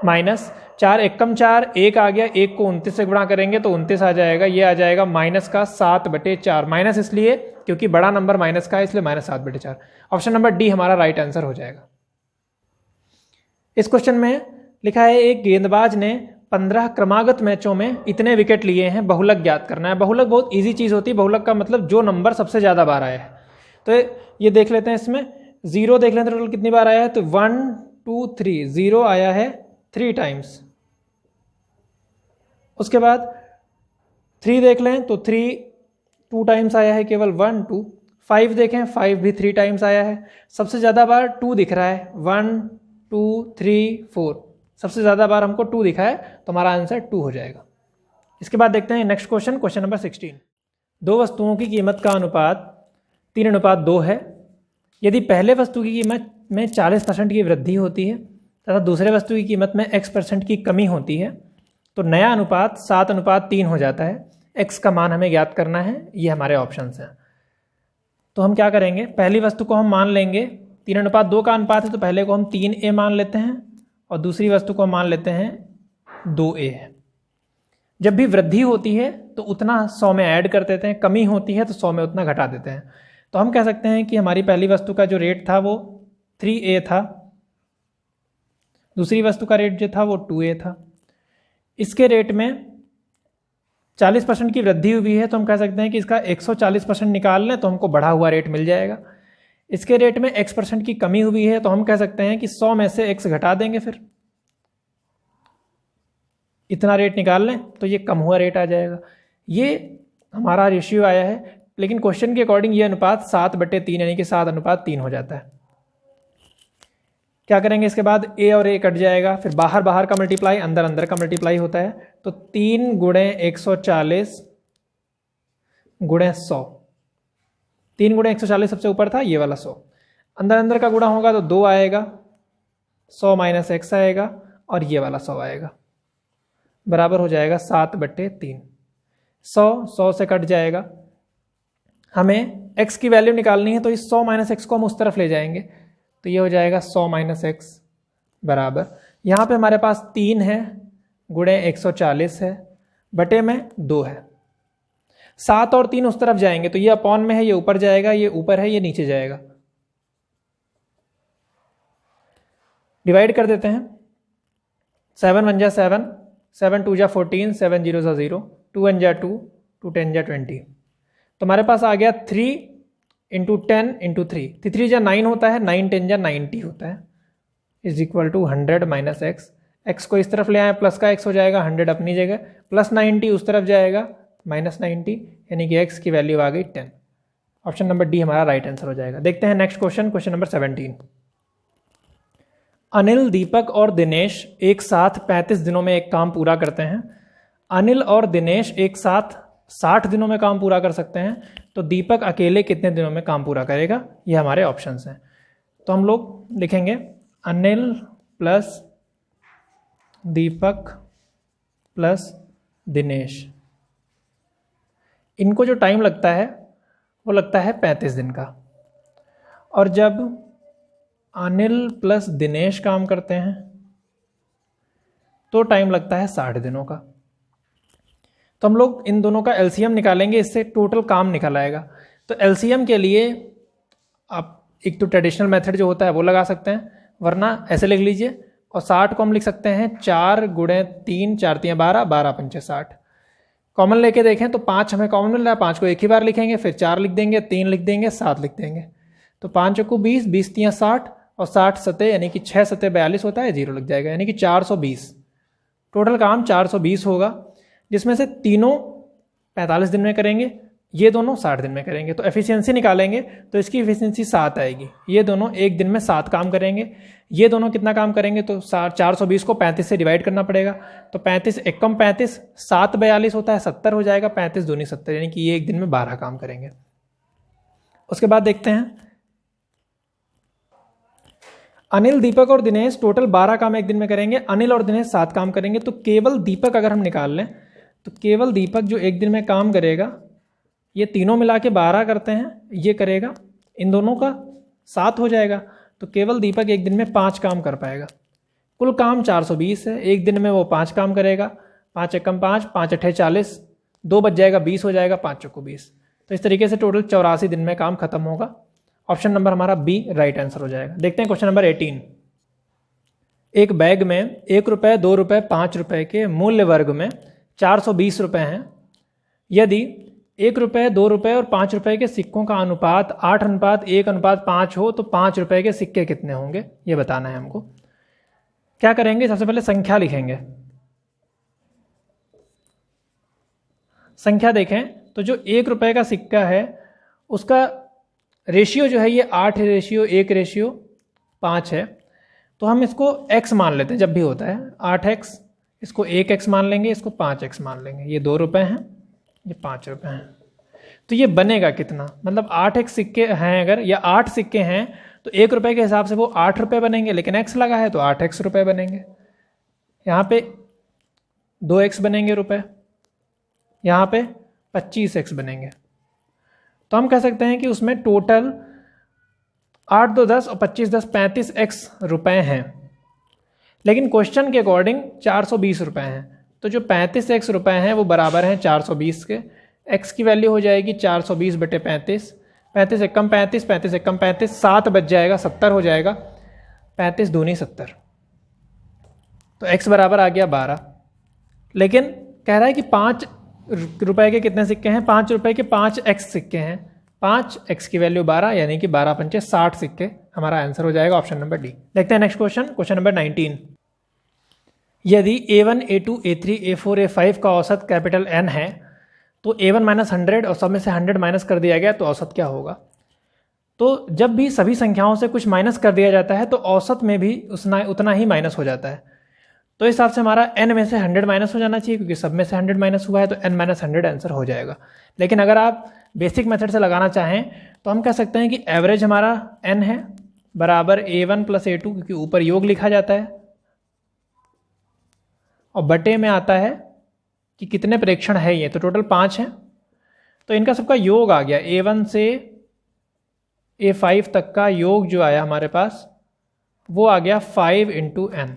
माइनस 4 एकम 4 1 आ गया, 1 को 29 से गुणा करेंगे तो 29 आ जाएगा। ये आ जाएगा माइनस का 7/4, माइनस इसलिए क्योंकि बड़ा नंबर माइनस का है इसलिए -7/4। ऑप्शन नंबर डी हमारा राइट आंसर हो जाएगा। इस क्वेश्चन में लिखा है एक गेंदबाज ने 15 क्रमागत मैचों में इतने विकेट लिए हैं, बहुलक ज्ञात करना है। बहुलक बहुत इजी चीज होती है, बहुलक का मतलब जो नंबर सबसे ज्यादा बार आया है। तो ये देख लेते हैं, इसमें 0 देख लेते हैं टोटल कितनी बार आया है, तो 1 2 3 0 आया है 3 टाइम्स। उसके बाद 3 देख लें तो 3 2 टाइम्स आया है केवल, 1 2। 5 देखें, 5 भी 3 टाइम्स आया है। सबसे ज्यादा बार 2 दिख रहा है, 1 2 3 4, सबसे ज्यादा बार हमको 2 दिखा है तो हमारा आंसर 2 हो जाएगा। इसके बाद देखते हैं नेक्स्ट क्वेश्चन, क्वेश्चन नंबर 16। दो वस्तुओं की कीमत का अनुपात 3:2 है। यदि पहले वस्तु की कीमत में 40% की वृद्धि होती है तथा दूसरे वस्तु की कीमत में x% की कमी होती है तो नया अनुपात 7:3 हो जाता है। x का मान हमें ज्ञात करना है, ये हमारे ऑप्शंस हैं। तो हम क्या करेंगे, पहली वस्तु को हम मान लेंगे 3:2 का अनुपात है तो पहले को हम 3a मान लेते हैं और दूसरी वस्तु को मान लेते हैं 2a। जब भी वृद्धि होती है तो उतना 100 में ऐड कर देते हैं, कमी होती है तो 100 में उतना घटा देते हैं। तो हम कह सकते हैं कि हमारी पहली वस्तु का जो रेट था वो 3a था, दूसरी वस्तु का रेट जो था वो 2a था। इसके रेट में 40% की वृद्धि हुई है तो हम कह सकते हैं कि इसका 140% निकाल लें तो हमको बढ़ा हुआ रेट मिल जाएगा। इसके रेट में x% की कमी हुई है तो हम कह सकते हैं कि 100 में से x घटा देंगे, फिर इतना रेट निकाल लें तो ये कम हुआ रेट आ जाएगा। ये हमारा रेशियो आया है, लेकिन क्वेश्चन के अकॉर्डिंग ये अनुपात 7/3 यानी कि 7:3 हो जाता है। क्या करेंगे, इसके बाद a और a कट जाएगा, फिर बाहर बाहर का मल्टीप्लाई, अंदर अंदर का मल्टीप्लाई होता है तो 3 × 140 × 100, 3 × 140 सबसे ऊपर था ये वाला 100, अंदर अंदर का गुणा होगा तो 2 आएगा, 100 - x आएगा और ये वाला 100 आएगा, बराबर हो जाएगा 7/3। 100 से कट जाएगा। हमें x की वैल्यू निकालनी है तो इस 100 - x को हम उस तरफ ले जाएंगे तो ये हो जाएगा 100 - x बराबर, यहाँ पे हमारे पास 3 है गुणे 140 है, बटे में 2 है। 7 और 3 उस तरफ जाएंगे तो ये अपॉन में है, ये ऊपर जाएगा, ये ऊपर है, ये नीचे जाएगा। डिवाइड कर देते हैं, 7 1 जा 7, 7 2 जा 14, 7 0 जा 0, 2 1 जा 2, 2 10 जा 20। तो हमारे पास आ गया 3 × 10 × 3, 3 जा 9 होता है, 9 10 जा 90 होता है, is equal to 100 - x। x को इस तरफ ले आए, प्लस का x हो जाएगा, 100 अपनी जगह, प्लस 90 उस तरफ जाएगा, -90 यानी कि x की वैल्यू आ गई 10। ऑप्शन नंबर डी हमारा राइट आंसर हो जाएगा। देखते हैं next question, question number 17। Anil, Deepak और दिनेश एक साथ 35 दिनों में एक काम पूरा करते हैं। अनिल और दिनेश एक साथ 60 दिनों में काम पूरा कर सकते हैं, तो दीपक अकेले कितने दिनों में काम पूरा करेगा, ये हमारे ऑप्शंस हैं। तो हम लोग लिखेंगे अनिल प्लस दीपक प्लस दिनेश, इनको जो टाइम लगता है वो लगता है 35 दिन का, और जब अनिल प्लस दिनेश काम करते हैं तो टाइम लगता है 60 दिनों का। तो हम लोग इन दोनों का एलसीएम निकालेंगे, इससे टोटल काम निकल आएगा। तो एलसीएम के लिए आप एक तो ट्रेडिशनल मेथड जो होता है वो लगा सकते हैं, वरना ऐसे लिख लीजिए, और 60 को हम लिख सकते हैं 4 × 3, 4 × 3 12, 12 × 5 60। कॉमन लेके देखें तो 5 हमें कॉमन मिल रहा है, 5 को एक ही बार लिखेंगे, फिर 4 लिख देंगे, 3 लिख देंगे, 7 लिख देंगे। तो 5 को 20, 20 × 3 60 और 60 सतह यानी कि 6 सतह 42 होता है, 0 लग जाएगा, यानी कि 420। टोटल काम 420 होगा, जिसमें से तीनों 45 दिन में करेंगे, ये दोनों 60 दिन में करेंगे। तो एफिशिएंसी निकालेंगे तो इसकी एफिशिएंसी 7 आएगी। ये दोनों एक दिन में 7 काम करेंगे। ये दोनों कितना काम करेंगे, तो 420 को 35 से डिवाइड करना पड़ेगा। तो 35 एकम 35, 7 42 होता है, 70 हो जाएगा, 35 दूनी 70, यानी कि ये एक दिन में 12 काम करेंगे। उसके बाद देखते हैं अनिल, दीपक और दिनेश टोटल 12 काम एक दिन में करेंगे। अनिल और दिनेश 7 काम करेंगे। तो केवल दीपक अगर हम निकाल लें तो केवल दीपक जो एक दिन में काम करेगा, ये तीनों मिला के 12 करते हैं, ये करेगा, इन दोनों का 7 हो जाएगा। तो केवल दीपक एक दिन में 5 काम कर पाएगा। कुल काम 420 है, एक दिन में वो 5 काम करेगा। 5 एकम 5, 5 अट्ठे 40, 2 बच जाएगा, 20 हो जाएगा, 5 चौको 20। तो इस तरीके से टोटल 84 दिन में काम खत्म होगा। ऑप्शन नंबर हमारा बी राइट आंसर हो जाएगा। देखते हैं क्वेश्चन नंबर 18। एक बैग में 1 रुपये, 2 रुपये, 5 रुपये के मूल्य वर्ग में 420 रुपये हैं। यदि 1 रुपये, 2 रुपये और 5 रुपये के सिक्कों का अनुपात 8:1:5 हो तो 5 रुपये के सिक्के कितने होंगे, ये बताना है हमको। क्या करेंगे, सबसे पहले संख्या लिखेंगे। संख्या देखें तो जो 1 रुपये का सिक्का है उसका रेशियो जो है ये 8:1:5 है। तो हम इसको x मान लेते हैं जब भी होता है, 8x, इसको 1x मान लेंगे, इसको 5x मान लेंगे। ये 2 रुपये हैं, ये 5 रुपये हैं। तो ये बनेगा कितना, मतलब 8x सिक्के हैं अगर, या 8 सिक्के हैं तो 1 रुपये के हिसाब से वो 8 रुपये बनेंगे, लेकिन x लगा है तो 8x रुपये बनेंगे। यहाँ पे 2x बनेंगे रुपये, यहाँ पे 25x बनेंगे। तो हम कह सकते हैं कि उसमें टोटल 8 2 10 और 25 10 35x रुपये हैं, लेकिन क्वेश्चन के अकॉर्डिंग 420 रुपये हैं। तो जो 35x रुपये हैं वो बराबर हैं 420 के। x की वैल्यू हो जाएगी 420/35, 35 एकम 35, 35 एकम 35, 7 बच जाएगा, 70 हो जाएगा, 35 दूनी 70। तो x बराबर आ गया 12। लेकिन कह रहा है कि 5 रुपए के कितने सिक्के हैं, 5 रुपए के 5x सिक्के हैं। 5x की वैल्यू 12, यानी कि 12 पंचे 60 सिक्के, हमारा आंसर हो जाएगा ऑप्शन नंबर डी। देखते हैं नेक्स्ट क्वेश्चन, क्वेश्चन नंबर 19। यदि A1, A2, A3, A4, A5 का औसत कैपिटल N है तो A1 - 100 और सब में से 100 माइनस कर दिया गया तो औसत क्या होगा। तो जब भी सभी संख्याओं से कुछ माइनस कर दिया जाता है तो औसत में भी उतना ही माइनस हो जाता है। तो इस हिसाब से हमारा n में से 100 माइनस हो जाना चाहिए, क्योंकि सब में से 100 माइनस हुआ है तो n - 100 आंसर हो जाएगा। लेकिन अगर आप बेसिक मेथड से लगाना चाहें तो हम कह सकते हैं कि एवरेज हमारा n है बराबर A1 + A2, क्योंकि ऊपर योग लिखा जाता है और बटे में आता है कि कितने प्रेक्षण है ये, तो टोटल 5 हैं। तो इनका सबका योग आ गया, A1 से A5 तक का योग जो आया हमारे पास वो आ गया 5 × n।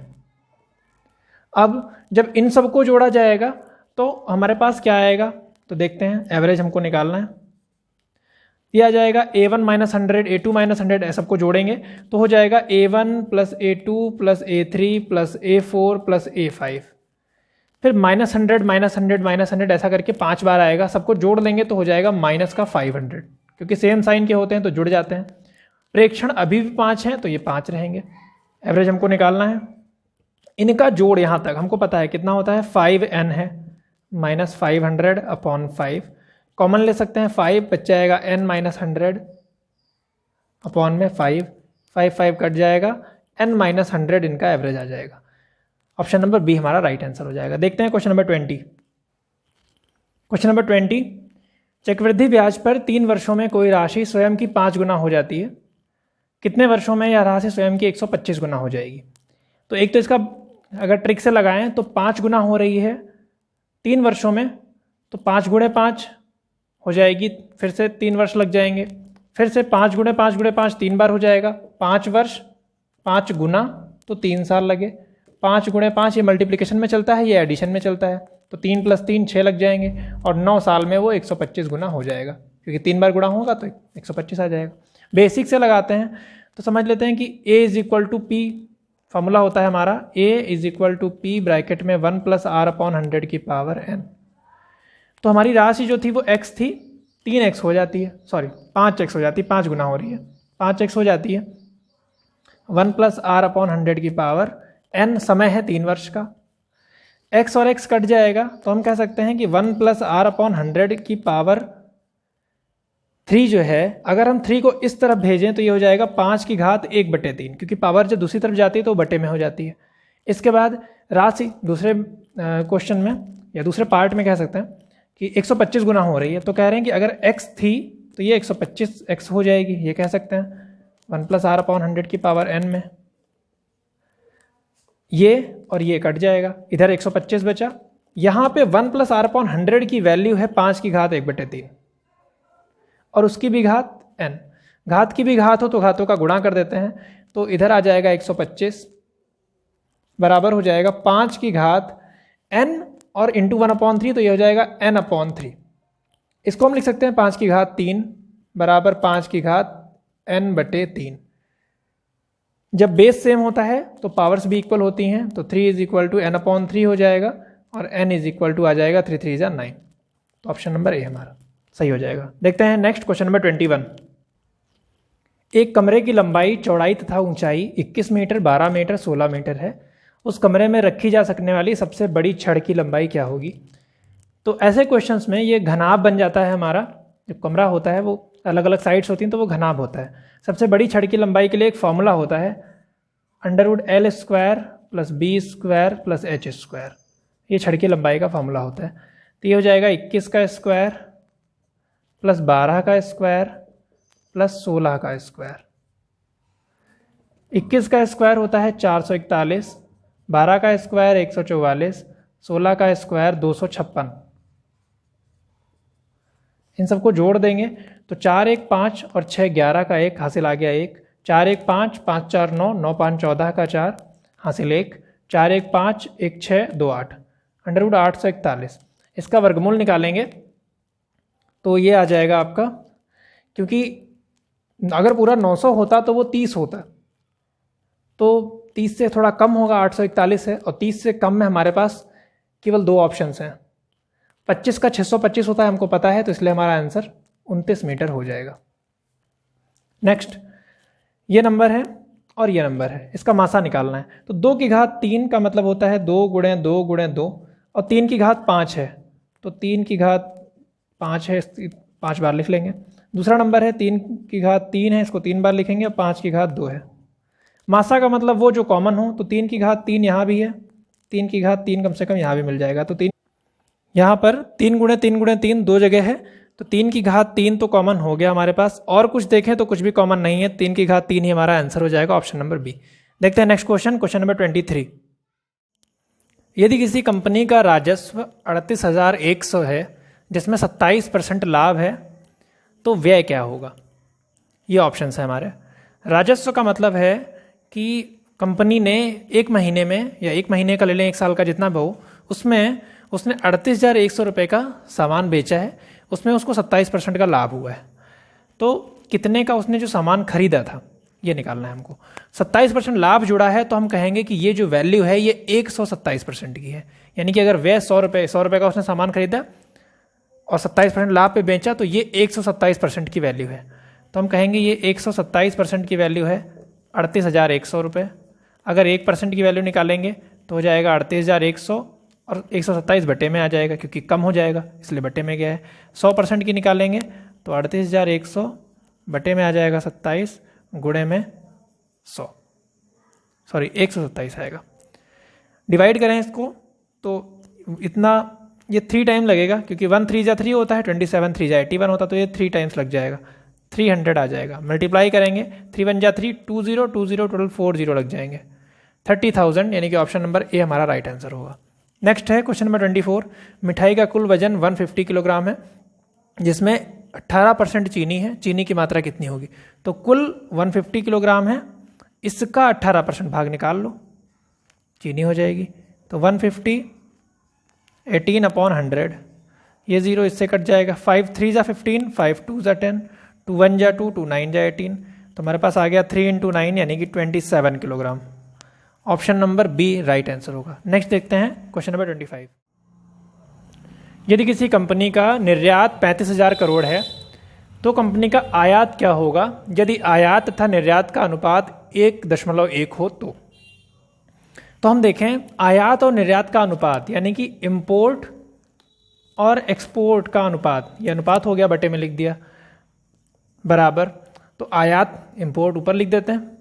अब जब इन सबको जोड़ा जाएगा तो हमारे पास क्या आएगा, तो देखते हैं, एवरेज हमको निकालना है। ये आ जाएगा A1 - 100, A2 - 100, सबको जोड़ेंगे तो हो जाएगा A1 + A2 + A3 + A4 + A5। फिर -100 -100 -100 ऐसा करके 5 बार आएगा, सबको जोड़ लेंगे तो हो जाएगा -500, क्योंकि सेम साइन के होते हैं तो जुड़ जाते हैं। प्रेक्षण अभी भी 5 हैं तो ये 5 रहेंगे। एवरेज हमको निकालना है। इनका जोड़ यहाँ तक हमको पता है कितना होता है, 5n है, -500/5 कॉमन ले सकते हैं, 5 बच जाएगा, n - 100 अपॉन में 5, 5 कट जाएगा, n - 100 इनका एवरेज आ जाएगा। ऑप्शन नंबर बी हमारा राइट आंसर हो जाएगा। देखते हैं क्वेश्चन नंबर 20। क्वेश्चन नंबर 20, चक्रवृद्धि ब्याज पर 3 वर्षों में कोई राशि स्वयं की 5 गुना हो जाती है, कितने वर्षों में यह राशि स्वयं की 125 गुना हो जाएगी। तो एक तो इसका अगर ट्रिक से लगाएं तो 5 गुना हो रही है 3 वर्षों में, तो 5 × 5 हो जाएगी, फिर से 3 वर्ष लग जाएंगे, फिर से 5 × 5 × 5 3 बार हो जाएगा, 5 वर्ष, 5 गुना तो 3 साल लगे, 5 × 5 ये मल्टीप्लिकेशन में चलता है, ये एडिशन में चलता है, तो 3 + 3 6 लग जाएंगे, और 9 साल में वो 125 गुना हो जाएगा, क्योंकि 3 बार गुणा होगा तो 125 आ जाएगा। बेसिक से लगाते हैं तो समझ लेते हैं कि A = P, फॉर्मूला होता है हमारा A = P ब्रैकेट में 1 + R/100⁴n। तो हमारी राशि जो थी वो x थी, 3x हो जाती है, सॉरी 5x हो जाती है, 5 गुना हो रही है, 5x हो जाती है, 1 + R/100⁴n समय है 3 वर्ष का। x और x कट जाएगा तो हम कह सकते हैं कि 1 + R/100⁴ 3 जो है, अगर हम 3 को इस तरफ भेजें तो ये हो जाएगा 5 की घात 1/3, क्योंकि पावर जब दूसरी तरफ जाती है तो वो बटे में हो जाती है। इसके बाद राशि दूसरे क्वेश्चन में या दूसरे पार्ट में कह सकते हैं कि 125 गुना हो रही है, तो कह रहे हैं कि अगर x थी तो ये 125x हो जाएगी, ये कह सकते हैं 1 + r/100 की पावर n में। ये और ये कट जाएगा, इधर 125 बचा। यहाँ पे 1 + r/100 की वैल्यू है 5 की घात 1/3 और उसकी भी घात n। घात की भी घात हो तो घातों का गुणा कर देते हैं, तो इधर आ जाएगा 125 बराबर हो जाएगा 5 की घात n और इंटू 1/3, तो ये हो जाएगा n/3। इसको हम लिख सकते हैं 5 की घात 3 बराबर 5 की घात n/3। जब बेस सेम होता है तो पावर्स भी इक्वल होती हैं, तो 3 = n/3 हो जाएगा और n = आ जाएगा 3 × 3 = 9। तो ऑप्शन नंबर ए हमारा सही हो जाएगा। देखते हैं नेक्स्ट क्वेश्चन नंबर 21। एक कमरे की लंबाई, चौड़ाई तथा ऊंचाई 21 मीटर, 12 मीटर, 16 मीटर है। उस कमरे में रखी जा सकने वाली सबसे बड़ी छड़ की लंबाई क्या होगी? तो ऐसे क्वेश्चंस में ये घनाभ बन जाता है हमारा। जब कमरा होता है वो अलग अलग साइड्स होती हैं तो वो घनाभ होता है। सबसे बड़ी छड़ की लंबाई के लिए एक फॉर्मूला होता है √L² + B² + H²। ये छड़ की लंबाई का फॉर्मूला होता है। तो ये हो जाएगा 21 का स्क्वायर + 12 का स्क्वायर + 16 का स्क्वायर। 21 का स्क्वायर होता है 441, 12 का स्क्वायर 144, 16 का स्क्वायर 256। इन सबको जोड़ देंगे तो 4 1 5 और 6 11 का 1 हासिल आ गया 1। 4 1 5, 5 4 9, 9 5 14 का 4 हासिल 1। 4 1 5, 1 6 2 8, √841। इसका वर्गमूल निकालेंगे तो ये आ जाएगा आपका, क्योंकि अगर पूरा 900 होता तो वो 30 होता, तो 30 से थोड़ा कम होगा, 841 है, और 30 से कम में हमारे पास केवल 2 ऑप्शंस हैं। 25 का 625 होता है हमको पता है, तो इसलिए हमारा आंसर 29 मीटर हो जाएगा। नेक्स्ट, ये नंबर है और ये नंबर है, इसका मासा निकालना है। तो 2 की घात 3 का मतलब होता है 2 × 2 × 2, और 3 की घात 5 है तो 3 की घात 5 है, 5 बार लिख लेंगे। दूसरा नंबर है 3 की घात 3 है, इसको 3 बार लिखेंगे, और 5 की घात 2 है। मासा का मतलब वो जो कॉमन हो, तो 3 की घात 3 यहाँ भी है, 3 की घात 3 कम से कम यहाँ भी मिल जाएगा। तो 3 यहाँ पर 3 × 3 × 3 2 जगह है, तो 3 की घात 3 तो कॉमन हो गया हमारे पास, और कुछ देखें तो कुछ भी कॉमन नहीं है। 3 की घात 3 ही हमारा आंसर हो जाएगा, ऑप्शन नंबर बी। देखते हैं नेक्स्ट क्वेश्चन, क्वेश्चन नंबर 23। यदि किसी कंपनी का राजस्व 38,100 है जिसमें 27% लाभ है, तो व्यय क्या होगा? ये ऑप्शन है हमारे। राजस्व का मतलब है कि कंपनी ने एक महीने में, या एक महीने का ले लें, एक साल का जितना भी हो, उसमें उसने 38,100 रुपये का सामान बेचा है, उसमें उसको 27% का लाभ हुआ है। तो कितने का उसने जो सामान खरीदा था ये निकालना है हमको। 27% लाभ जुड़ा है तो हम कहेंगे कि ये जो वैल्यू है ये 127% की है। यानी कि अगर व्यय 100 रुपये का उसने सामान खरीदा और 27% लाभ पे बेचा, तो ये 127% की वैल्यू है। तो हम कहेंगे ये 127% की वैल्यू है 38,100 रुपये। अगर 1% की वैल्यू निकालेंगे तो हो जाएगा 38,100, और 127 बटे में आ जाएगा क्योंकि कम हो जाएगा इसलिए बटे में गया है। 100% की निकालेंगे तो 38,100 बटे में आ जाएगा 27 गुणे में 100, सॉरी 127 आएगा। डिवाइड करें इसको तो इतना, ये 3 टाइम लगेगा क्योंकि 1 3 × 3 होता है, 27 3 × 81 होता, तो ये 3 टाइम्स लग जाएगा, 300 आ जाएगा। मल्टीप्लाई करेंगे 3 1 × 3 20 20 टोटल 40 लग जाएंगे, 30,000, यानी कि ऑप्शन नंबर ए हमारा राइट आंसर होगा। नेक्स्ट है क्वेश्चन नंबर 24। मिठाई का कुल वजन 150 किलोग्राम है जिसमें 18% चीनी है, चीनी की मात्रा कितनी होगी? तो कुल 150 किलोग्राम है, इसका 18% भाग निकाल लो, चीनी हो जाएगी। तो 150 18/100, ये 0 इससे कट जाएगा। 5 3 × 15, 5 2 × 10, 2 1 × 2, 2 9 × 18, तो हमारे पास आ गया 3 × 9 यानी कि 27 kilogram. Option number B right answer होगा। नेक्स्ट देखते हैं क्वेश्चन नंबर 25। यदि किसी कंपनी का निर्यात 35,000 करोड़ है तो कंपनी का आयात क्या होगा यदि आयात तथा निर्यात का अनुपात 1.1 हो? तो हम देखें आयात और निर्यात का अनुपात, यानी कि इंपोर्ट और एक्सपोर्ट का अनुपात, ये अनुपात हो गया, बटे में लिख दिया। बराबर, तो आयात इंपोर्ट ऊपर लिख देते हैं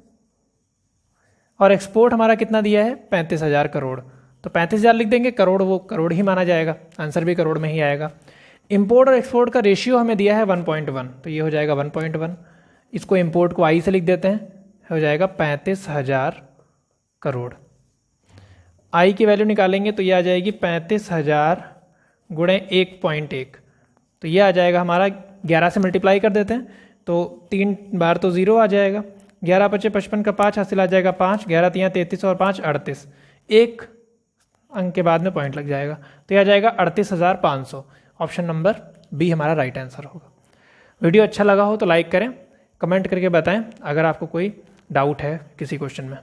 और एक्सपोर्ट हमारा कितना दिया है 35,000 करोड़, तो 35,000 लिख देंगे, करोड़ वो करोड़ ही माना जाएगा, आंसर भी करोड़ में ही आएगा। इंपोर्ट और एक्सपोर्ट का रेशियो हमें दिया है 1.1, तो ये हो जाएगा 1.1। इसको इंपोर्ट को आई से लिख देते हैं, हो जाएगा 35,000 करोड़। आई की वैल्यू निकालेंगे तो ये आ जाएगी 35,000 गुणे 1.1, तो ये आ जाएगा हमारा 11 से मल्टीप्लाई कर देते हैं तो 3 बार तो 0 आ जाएगा, 11 × 5 = 55 का 5 हासिल आ जाएगा 5, 11 × 3 = 33 और 5 = 38, एक अंक के बाद में पॉइंट लग जाएगा, तो यह आ जाएगा 38,500। ऑप्शन नंबर बी हमारा राइट आंसर होगा। वीडियो अच्छा लगा हो तो लाइक करें, कमेंट करके बताएं अगर आपको कोई डाउट है किसी क्वेश्चन में।